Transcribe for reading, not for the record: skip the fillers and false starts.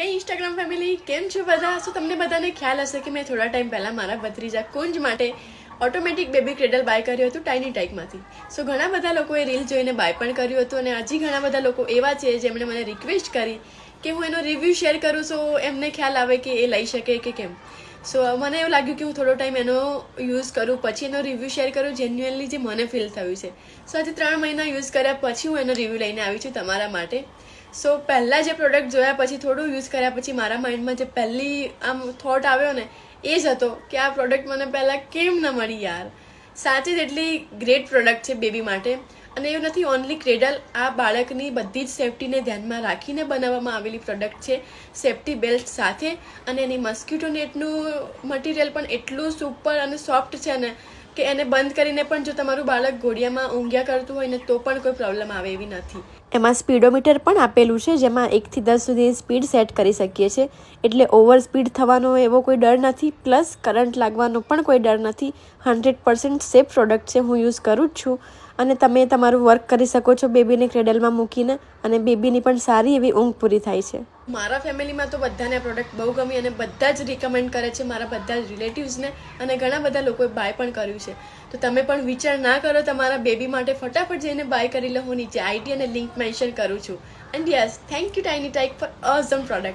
હે Instagram family, કેમ છો બધા? શું તમને બધાને ખ્યાલ હશે કે મેં થોડા ટાઈમ પહેલાં મારા ભત્રીજા કુંજ માટે ઓટોમેટિક બેબી ક્રેડલ બાય કર્યું હતું ટાઇની ટાઈકમાંથી. સો ઘણા બધા લોકોએ રીલ જોઈને બાય પણ કર્યું હતું અને હજી ઘણા બધા લોકો એવા છે જેમણે મને રિક્વેસ્ટ કરી કે હું એનો રિવ્યૂ શેર કરું, સો એમને ખ્યાલ આવે કે એ લઈ શકે કે કેમ. સો મને એવું લાગ્યું કે હું થોડો ટાઈમ એનો યુઝ કરું, પછી એનો રિવ્યૂ શેર કરું જેન્યુઅનલી જે મને ફીલ થયું છે. સો આજે 3 મહિના યુઝ કર્યા પછી હું એનો રિવ્યૂ લઈને આવી છું તમારા માટે. સો પહેલાં જે પ્રોડક્ટ જોયા પછી થોડું યુઝ કર્યા પછી મારા માઇન્ડમાં જે પહેલી આમ થોટ આવ્યો ને એ જ હતો કે આ પ્રોડક્ટ મને પહેલાં કેમ ન મળી યાર. સાચે જ એટલી ગ્રેટ પ્રોડક્ટ છે બેબી માટે. અને એવું નથી ઓનલી ક્રેડલ, આ બાળકની બધી જ સેફટીને ધ્યાનમાં રાખીને બનાવવામાં આવેલી પ્રોડક્ટ છે, સેફટી બેલ્ટ સાથે. અને એની મસ્કિટો નેટનું મટીરિયલ પણ એટલું સુપર અને સોફ્ટ છે ને કે એને બંધ કરીને પણ જો તમારું બાળક ઘોડિયામાં ઊંઘ્યા કરતું હોય ને તો પણ કોઈ પ્રોબ્લેમ આવે એવી નથી. એમાં સ્પીડોમીટર પણ આપેલું છે જેમાં 1 થી 10 સુધી સ્પીડ સેટ કરી શકીએ છીએ, એટલે ઓવર સ્પીડ થવાનો એવો કોઈ ડર નથી, પ્લસ કરંટ લાગવાનો પણ કોઈ ડર નથી. 100% સેફ પ્રોડક્ટ છે, હું યુઝ કરું જ છું. અને તમે તમારું વર્ક કરી શકો છો બેબીને ક્રેડલમાં મૂકીને, અને બેબીની પણ સારી એવી ઊંઘ પૂરી થાય છે. મારા ફેમિલીમાં તો બધાને આ પ્રોડક્ટ બહુ ગમી અને બધા જ રિકમેન્ડ કરે છે, મારા બધા જ રિલેટિવ્સને, અને ઘણા બધા લોકોએ બાય પણ કર્યું છે. તો તમે પણ વિચાર ના કરો તમારા બેબી માટે, ફટાફટ જઈને બાય કરી લો. હું નીચે આઈડી અને લિંક મેન્શન કરું છું. And yes, thank you tiny tyke for awesome product.